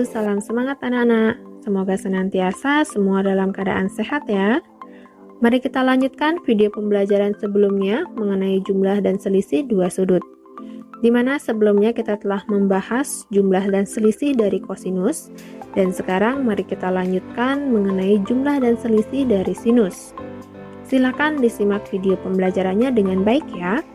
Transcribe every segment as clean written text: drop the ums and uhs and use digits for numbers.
Halo, salam semangat anak-anak. Semoga senantiasa semua dalam keadaan sehat ya. Mari kita lanjutkan video pembelajaran sebelumnya mengenai jumlah dan selisih dua sudut. Di mana sebelumnya kita telah membahas jumlah dan selisih dari kosinus, dan sekarang mari kita lanjutkan mengenai jumlah dan selisih dari sinus. Silakan disimak video pembelajarannya dengan baik ya.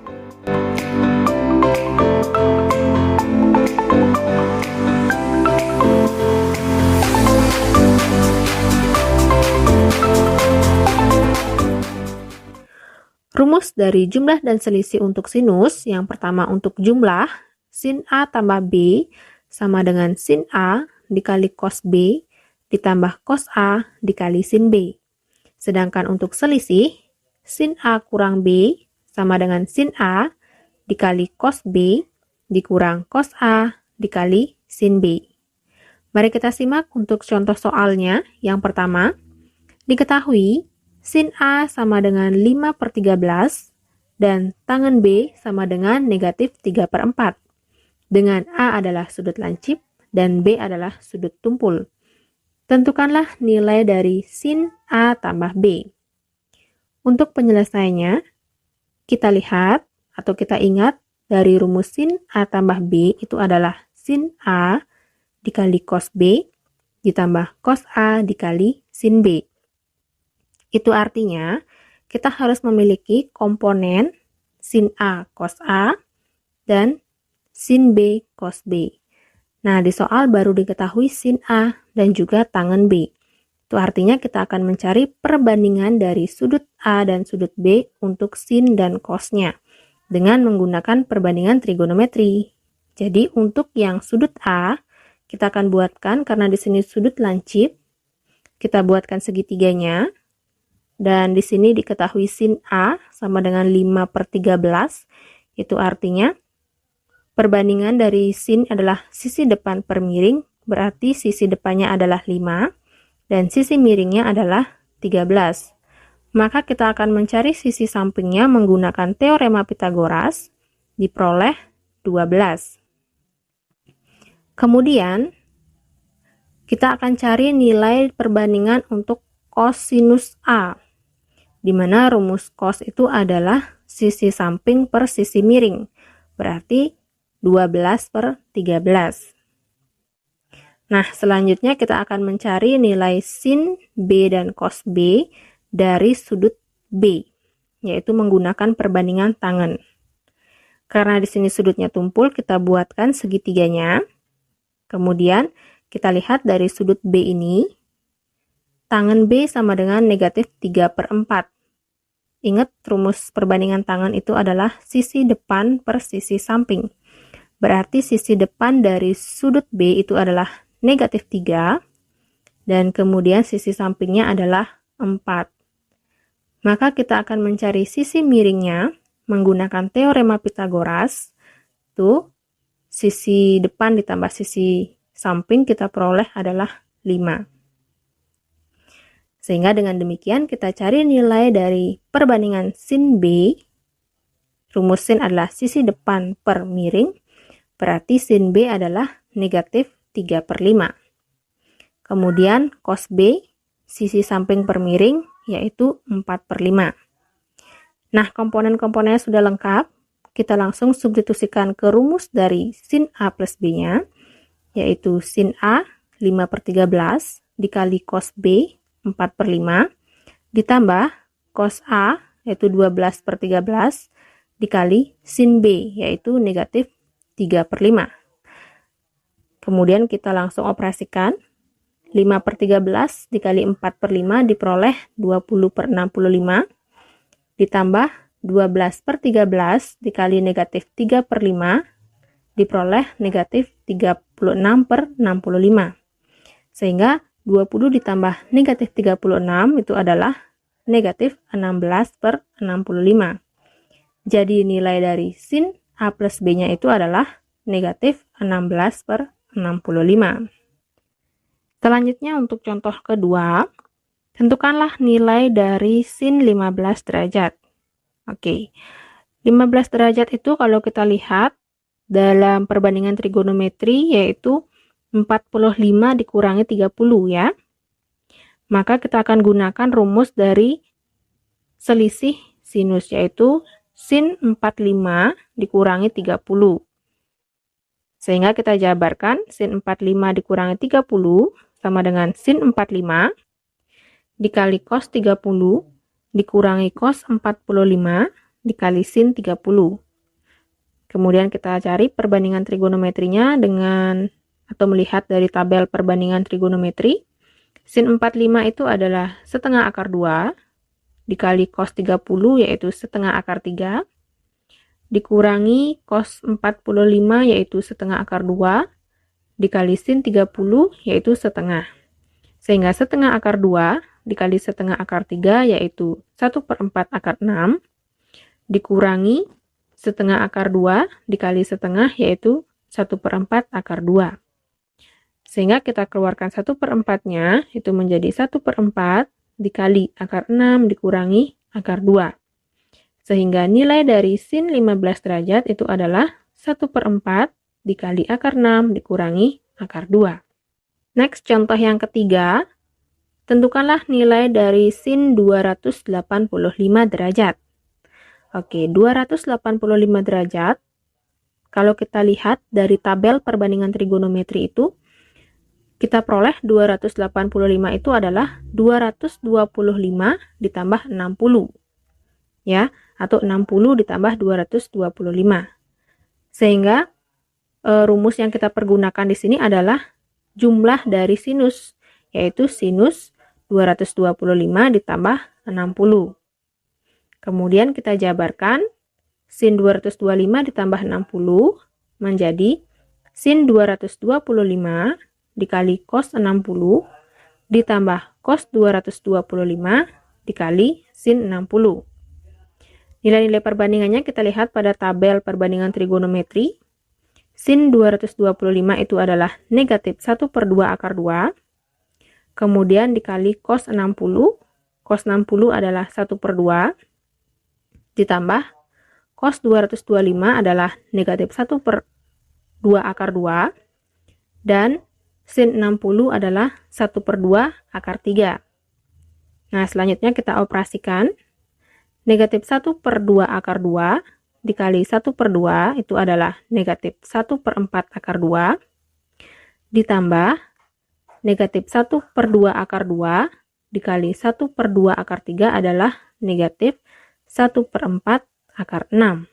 Rumus dari jumlah dan selisih untuk sinus, yang pertama untuk jumlah, sin A tambah B sama dengan sin A dikali cos B ditambah cos A dikali sin B. Sedangkan untuk selisih, sin A kurang B sama dengan sin A dikali cos B dikurang cos A dikali sin B. Mari kita simak untuk contoh soalnya. Yang pertama, diketahui sin A sama dengan 5/13 dan tangen B sama dengan negatif 3/4. Dengan A adalah sudut lancip dan B adalah sudut tumpul. Tentukanlah nilai dari sin A tambah B. Untuk penyelesaiannya, kita lihat atau kita ingat dari rumus sin A tambah B itu adalah sin A dikali cos B ditambah cos A dikali sin B. Itu artinya kita harus memiliki komponen sin A cos A dan sin B cos B. Nah, di soal baru diketahui sin A dan juga tangen B. Itu artinya kita akan mencari perbandingan dari sudut A dan sudut B untuk sin dan cosnya dengan menggunakan perbandingan trigonometri. Jadi untuk yang sudut A, kita akan buatkan, karena di sini sudut lancip, kita buatkan segitiganya. Dan di sini diketahui sin A sama dengan 5/13. Itu artinya perbandingan dari sin adalah sisi depan per miring, berarti sisi depannya adalah 5 dan sisi miringnya adalah 13. Maka kita akan mencari sisi sampingnya menggunakan teorema Pitagoras, diperoleh 12. Kemudian kita akan cari nilai perbandingan untuk kosinus A, di mana rumus cos itu adalah sisi samping per sisi miring, berarti 12/13. Nah, selanjutnya kita akan mencari nilai sin B dan cos B dari sudut B, yaitu menggunakan perbandingan tangen. Karena di sini sudutnya tumpul, kita buatkan segitiganya. Kemudian kita lihat dari sudut B ini, tangen B sama dengan negatif 3/4. Ingat, rumus perbandingan tangen itu adalah sisi depan per sisi samping. Berarti sisi depan dari sudut B itu adalah negatif 3, dan kemudian sisi sampingnya adalah 4. Maka kita akan mencari sisi miringnya menggunakan teorema Pitagoras. Tuh, sisi depan ditambah sisi samping kita peroleh adalah 5. Sehingga dengan demikian kita cari nilai dari perbandingan sin B. Rumus sin adalah sisi depan per miring, berarti sin B adalah negatif 3/5. Kemudian cos B, sisi samping per miring, yaitu 4/5. Nah, komponen-komponennya sudah lengkap. Kita langsung substitusikan ke rumus dari sin A plus B-nya, yaitu sin A 5/13 dikali cos B 4/5 ditambah cos A yaitu 12/13 dikali sin B yaitu negatif 3/5. Kemudian kita langsung operasikan. 5/13 dikali 4/5 diperoleh 20/65 ditambah 12/13 dikali negatif 3/5 diperoleh negatif 36/65. Sehingga 20 ditambah negatif 36 itu adalah negatif 16/65. Jadi nilai dari sin A plus B-nya itu adalah negatif 16/65. Selanjutnya untuk contoh kedua, tentukanlah nilai dari sin 15 derajat. Oke, 15 derajat itu kalau kita lihat dalam perbandingan trigonometri yaitu 45 dikurangi 30 ya. Maka kita akan gunakan rumus dari selisih sinus, yaitu sin 45 dikurangi 30. Sehingga kita jabarkan sin 45 dikurangi 30 sama dengan sin 45 dikali cos 30 dikurangi cos 45 dikali sin 30. Kemudian kita cari perbandingan trigonometrinya dengan atau melihat dari tabel perbandingan trigonometri. Sin 45 itu adalah setengah akar 2 dikali cos 30 yaitu setengah akar 3 dikurangi cos 45 yaitu setengah akar 2 dikali sin 30 yaitu setengah. Sehingga setengah akar 2 dikali setengah akar 3 yaitu 1/4 akar 6 dikurangi setengah akar 2 dikali setengah yaitu 1/4 akar 2. Sehingga kita keluarkan 1/4-nya itu menjadi 1/4 dikali akar 6 dikurangi akar 2. Sehingga nilai dari sin 15 derajat itu adalah 1/4 dikali akar 6 dikurangi akar 2. Next, contoh yang ketiga. Tentukanlah nilai dari sin 285 derajat. Oke, 285 derajat. Kalau kita lihat dari tabel perbandingan trigonometri itu, kita peroleh 285 itu adalah 225 ditambah 60. Ya, atau 60 ditambah 225. Sehingga rumus yang kita pergunakan di sini adalah jumlah dari sinus, yaitu sinus 225 ditambah 60. Kemudian kita jabarkan sin 225 ditambah 60 menjadi sin 225 dikali cos 60 ditambah cos 225 dikali sin 60. Nilai-nilai perbandingannya kita lihat pada tabel perbandingan trigonometri. Sin 225 itu adalah negatif 1/2 akar 2. Kemudian dikali cos 60. Cos 60 adalah 1/2. Ditambah cos 225 adalah negatif 1/2 akar 2. Dan sin 60 adalah 1/2 akar 3. Nah, selanjutnya kita operasikan. Negatif 1/2 akar 2 dikali 1/2 itu adalah negatif 1/4 akar 2. Ditambah negatif 1/2 akar 2 dikali 1/2 akar 3 adalah negatif 1/4 akar 6.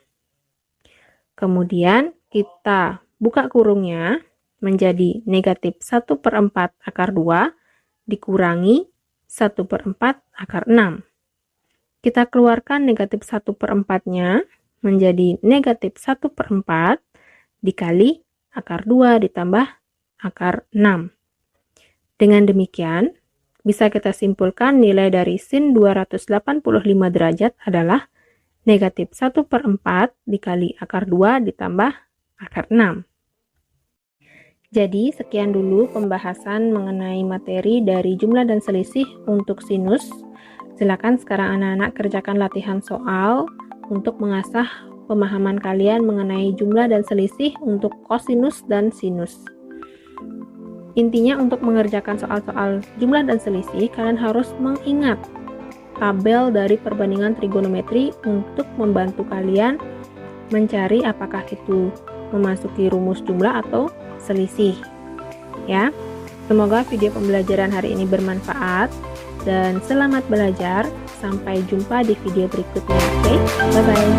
Kemudian kita buka kurungnya menjadi negatif 1/4 akar 2 dikurangi 1/4 akar 6. Kita keluarkan negatif 1/4-nya menjadi negatif 1/4 dikali akar 2 ditambah akar 6. Dengan demikian, bisa kita simpulkan nilai dari sin 285 derajat adalah negatif 1/4 dikali akar 2 ditambah akar 6. Jadi, sekian dulu pembahasan mengenai materi dari jumlah dan selisih untuk sinus. Silakan sekarang anak-anak kerjakan latihan soal untuk mengasah pemahaman kalian mengenai jumlah dan selisih untuk kosinus dan sinus. Intinya untuk mengerjakan soal-soal jumlah dan selisih, kalian harus mengingat tabel dari perbandingan trigonometri untuk membantu kalian mencari apakah itu memasuki rumus jumlah atau selisih. Ya, semoga video pembelajaran hari ini bermanfaat dan selamat belajar. Sampai jumpa di video berikutnya. Oke, bye-bye.